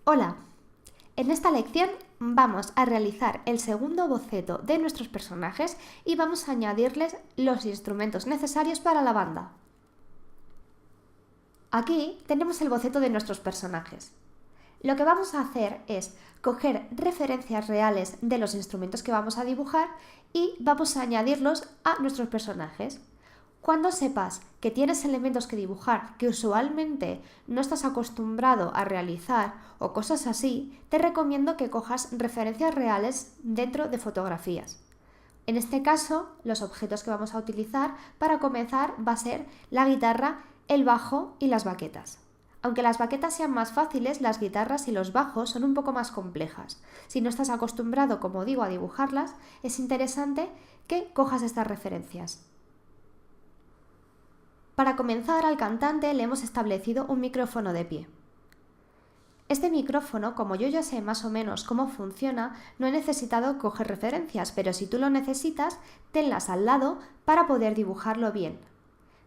Hola, en esta lección vamos a realizar el segundo boceto de nuestros personajes y vamos a añadirles los instrumentos necesarios para la banda. Aquí tenemos el boceto de nuestros personajes. Lo que vamos a hacer es coger referencias reales de los instrumentos que vamos a dibujar y vamos a añadirlos a nuestros personajes. Cuando sepas que tienes elementos que dibujar que usualmente no estás acostumbrado a realizar o cosas así, te recomiendo que cojas referencias reales dentro de fotografías. En este caso, los objetos que vamos a utilizar para comenzar va a ser la guitarra, el bajo y las baquetas. Aunque las baquetas sean más fáciles, las guitarras y los bajos son un poco más complejas. Si no estás acostumbrado, como digo, a dibujarlas, es interesante que cojas estas referencias. Para comenzar, al cantante le hemos establecido un micrófono de pie. Este micrófono, como yo ya sé más o menos cómo funciona, no he necesitado coger referencias, pero si tú lo necesitas, tenlas al lado para poder dibujarlo bien.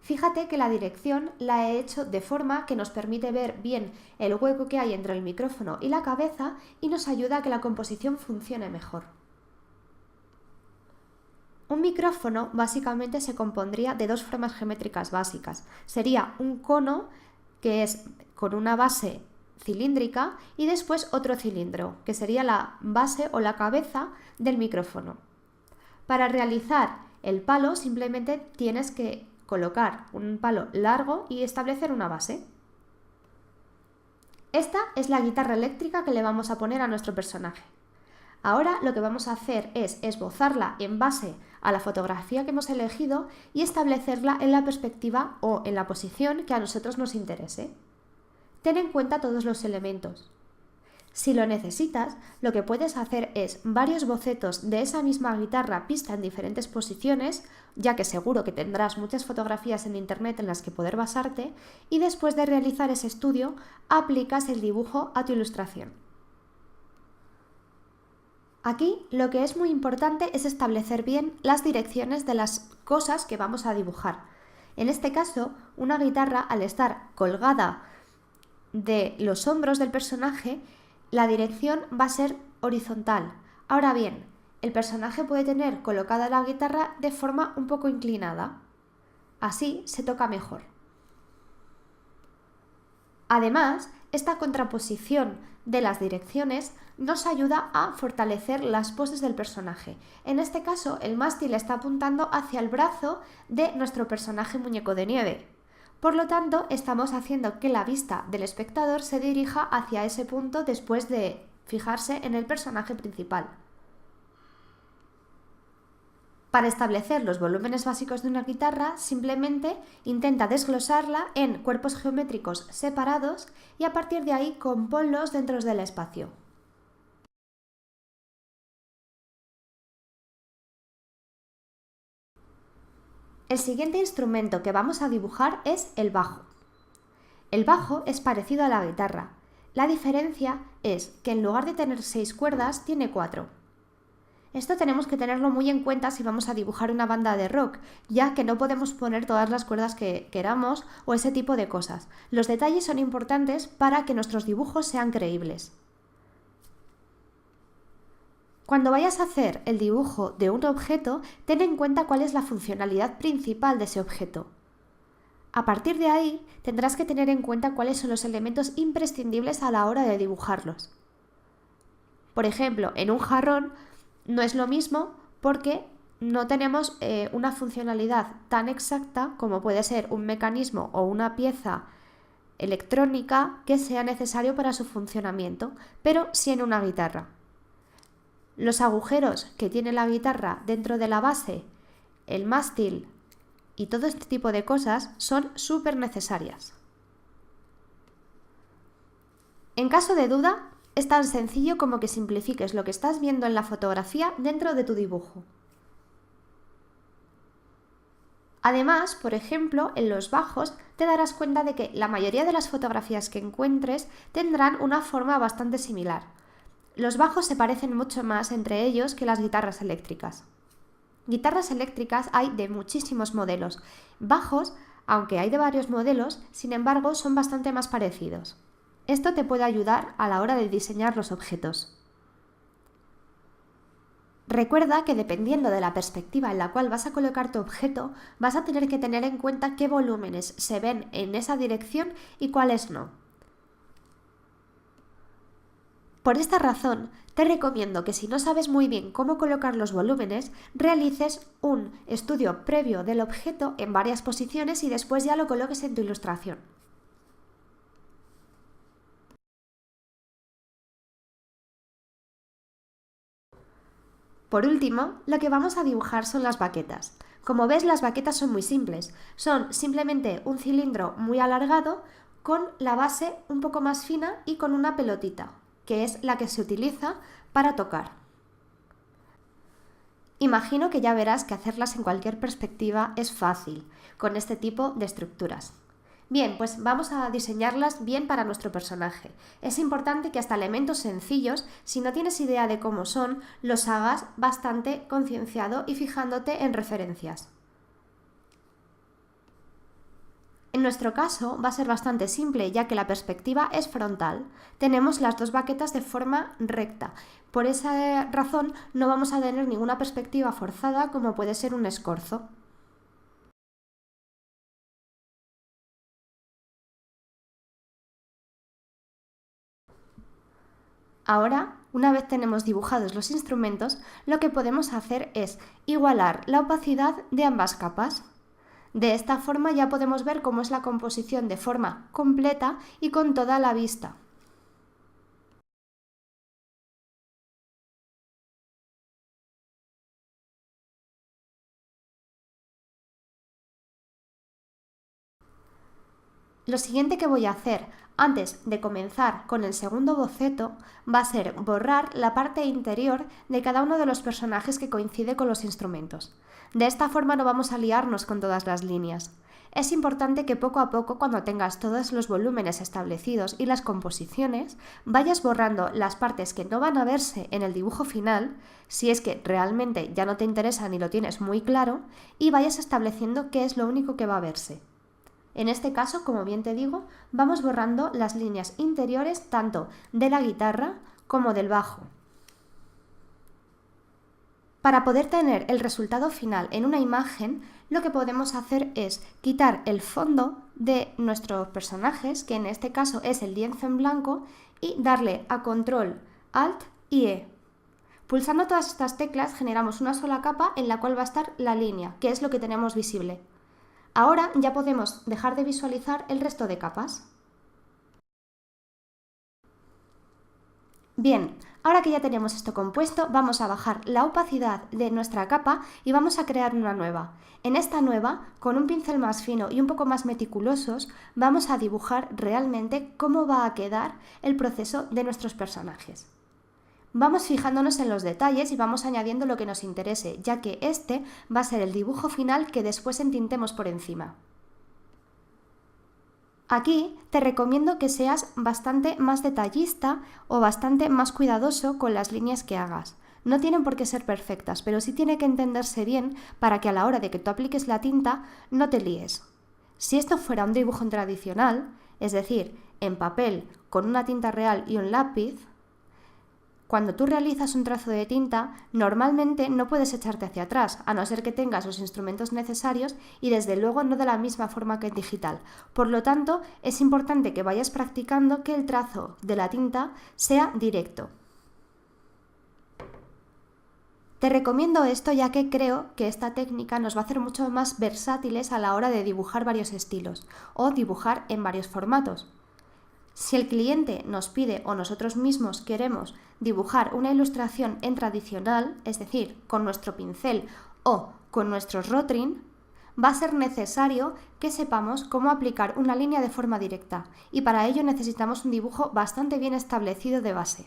Fíjate que la dirección la he hecho de forma que nos permite ver bien el hueco que hay entre el micrófono y la cabeza y nos ayuda a que la composición funcione mejor. Un micrófono básicamente se compondría de dos formas geométricas básicas. Sería un cono, que es con una base cilíndrica, y después otro cilindro, que sería la base o la cabeza del micrófono. Para realizar el palo simplemente tienes que colocar un palo largo y establecer una base. Esta es la guitarra eléctrica que le vamos a poner a nuestro personaje. Ahora lo que vamos a hacer es esbozarla en base a la fotografía que hemos elegido y establecerla en la perspectiva o en la posición que a nosotros nos interese. Ten en cuenta todos los elementos. Si lo necesitas, lo que puedes hacer es varios bocetos de esa misma guitarra vista en diferentes posiciones, ya que seguro que tendrás muchas fotografías en internet en las que poder basarte, y después de realizar ese estudio, aplicas el dibujo a tu ilustración. Aquí lo que es muy importante es establecer bien las direcciones de las cosas que vamos a dibujar. En este caso, una guitarra, al estar colgada de los hombros del personaje, la dirección va a ser horizontal. Ahora bien, el personaje puede tener colocada la guitarra de forma un poco inclinada. Así se toca mejor. Además, esta contraposición de las direcciones nos ayuda a fortalecer las poses del personaje. En este caso, el mástil está apuntando hacia el brazo de nuestro personaje muñeco de nieve. Por lo tanto, estamos haciendo que la vista del espectador se dirija hacia ese punto después de fijarse en el personaje principal. Para establecer los volúmenes básicos de una guitarra, simplemente intenta desglosarla en cuerpos geométricos separados y a partir de ahí compónlos dentro del espacio. El siguiente instrumento que vamos a dibujar es el bajo. El bajo es parecido a la guitarra. La diferencia es que en lugar de tener 6 cuerdas, tiene 4. Esto tenemos que tenerlo muy en cuenta si vamos a dibujar una banda de rock, ya que no podemos poner todas las cuerdas que queramos o ese tipo de cosas. Los detalles son importantes para que nuestros dibujos sean creíbles. Cuando vayas a hacer el dibujo de un objeto, ten en cuenta cuál es la funcionalidad principal de ese objeto. A partir de ahí, tendrás que tener en cuenta cuáles son los elementos imprescindibles a la hora de dibujarlos. Por ejemplo, en un jarrón no es lo mismo porque no tenemos una funcionalidad tan exacta como puede ser un mecanismo o una pieza electrónica que sea necesario para su funcionamiento, pero sí en una guitarra. Los agujeros que tiene la guitarra dentro de la base, el mástil y todo este tipo de cosas son súper necesarias. En caso de duda, es tan sencillo como que simplifiques lo que estás viendo en la fotografía dentro de tu dibujo. Además, por ejemplo, en los bajos te darás cuenta de que la mayoría de las fotografías que encuentres tendrán una forma bastante similar. Los bajos se parecen mucho más entre ellos que las guitarras eléctricas. Guitarras eléctricas hay de muchísimos modelos. Bajos, aunque hay de varios modelos, sin embargo, son bastante más parecidos. Esto te puede ayudar a la hora de diseñar los objetos. Recuerda que dependiendo de la perspectiva en la cual vas a colocar tu objeto, vas a tener que tener en cuenta qué volúmenes se ven en esa dirección y cuáles no. Por esta razón, te recomiendo que si no sabes muy bien cómo colocar los volúmenes, realices un estudio previo del objeto en varias posiciones y después ya lo coloques en tu ilustración. Por último, lo que vamos a dibujar son las baquetas. Como ves, las baquetas son muy simples. Son simplemente un cilindro muy alargado con la base un poco más fina y con una pelotita, que es la que se utiliza para tocar. Imagino que ya verás que hacerlas en cualquier perspectiva es fácil, con este tipo de estructuras. Bien, pues vamos a diseñarlas bien para nuestro personaje. Es importante que hasta elementos sencillos, si no tienes idea de cómo son, los hagas bastante concienciado y fijándote en referencias. En nuestro caso va a ser bastante simple, ya que la perspectiva es frontal. Tenemos las dos baquetas de forma recta. Por esa razón no vamos a tener ninguna perspectiva forzada como puede ser un escorzo. Ahora, una vez tenemos dibujados los instrumentos, lo que podemos hacer es igualar la opacidad de ambas capas. De esta forma ya podemos ver cómo es la composición de forma completa y con toda la vista. Lo siguiente que voy a hacer antes de comenzar con el segundo boceto va a ser borrar la parte interior de cada uno de los personajes que coincide con los instrumentos. De esta forma no vamos a liarnos con todas las líneas. Es importante que poco a poco, cuando tengas todos los volúmenes establecidos y las composiciones, vayas borrando las partes que no van a verse en el dibujo final, si es que realmente ya no te interesa ni lo tienes muy claro, y vayas estableciendo qué es lo único que va a verse. En este caso, como bien te digo, vamos borrando las líneas interiores tanto de la guitarra como del bajo. Para poder tener el resultado final en una imagen, lo que podemos hacer es quitar el fondo de nuestros personajes, que en este caso es el lienzo en blanco, y darle a Control, Alt y E. Pulsando todas estas teclas generamos una sola capa en la cual va a estar la línea, que es lo que tenemos visible. Ahora ya podemos dejar de visualizar el resto de capas. Bien, ahora que ya tenemos esto compuesto, vamos a bajar la opacidad de nuestra capa y vamos a crear una nueva. En esta nueva, con un pincel más fino y un poco más meticulosos, vamos a dibujar realmente cómo va a quedar el proceso de nuestros personajes. Vamos fijándonos en los detalles y vamos añadiendo lo que nos interese, ya que este va a ser el dibujo final que después entintemos por encima. Aquí te recomiendo que seas bastante más detallista o bastante más cuidadoso con las líneas que hagas. No tienen por qué ser perfectas, pero sí tiene que entenderse bien para que a la hora de que tú apliques la tinta no te líes. Si esto fuera un dibujo tradicional, es decir, en papel con una tinta real y un lápiz, cuando tú realizas un trazo de tinta, normalmente no puedes echarte hacia atrás, a no ser que tengas los instrumentos necesarios y desde luego no de la misma forma que en digital. Por lo tanto, es importante que vayas practicando que el trazo de la tinta sea directo. Te recomiendo esto ya que creo que esta técnica nos va a hacer mucho más versátiles a la hora de dibujar varios estilos o dibujar en varios formatos. Si el cliente nos pide o nosotros mismos queremos dibujar una ilustración en tradicional, es decir, con nuestro pincel o con nuestros Rotring, va a ser necesario que sepamos cómo aplicar una línea de forma directa y para ello necesitamos un dibujo bastante bien establecido de base.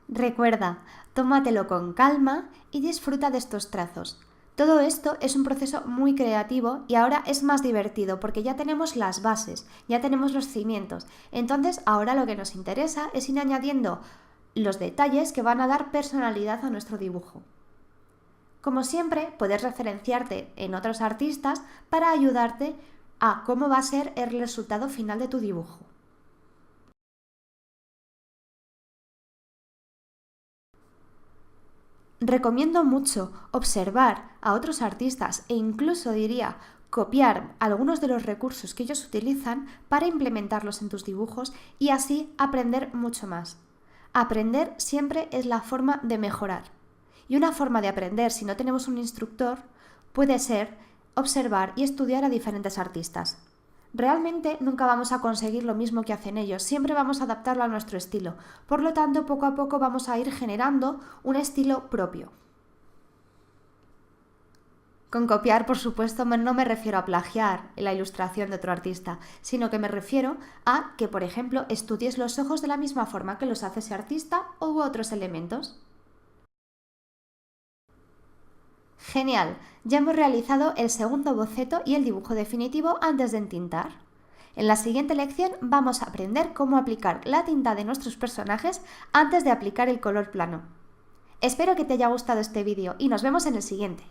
Recuerda, tómatelo con calma y disfruta de estos trazos. Todo esto es un proceso muy creativo y ahora es más divertido porque ya tenemos las bases, ya tenemos los cimientos. Entonces ahora lo que nos interesa es ir añadiendo los detalles que van a dar personalidad a nuestro dibujo. Como siempre, puedes referenciarte en otros artistas para ayudarte a cómo va a ser el resultado final de tu dibujo. Recomiendo mucho observar a otros artistas e incluso diría copiar algunos de los recursos que ellos utilizan para implementarlos en tus dibujos y así aprender mucho más. Aprender siempre es la forma de mejorar. Y una forma de aprender, si no tenemos un instructor, puede ser observar y estudiar a diferentes artistas. Realmente nunca vamos a conseguir lo mismo que hacen ellos, siempre vamos a adaptarlo a nuestro estilo. Por lo tanto, poco a poco vamos a ir generando un estilo propio. Con copiar, por supuesto, no me refiero a plagiar la ilustración de otro artista, sino que me refiero a que, por ejemplo, estudies los ojos de la misma forma que los hace ese artista u otros elementos. Genial, ya hemos realizado el segundo boceto y el dibujo definitivo antes de entintar. En la siguiente lección vamos a aprender cómo aplicar la tinta de nuestros personajes antes de aplicar el color plano. Espero que te haya gustado este vídeo y nos vemos en el siguiente.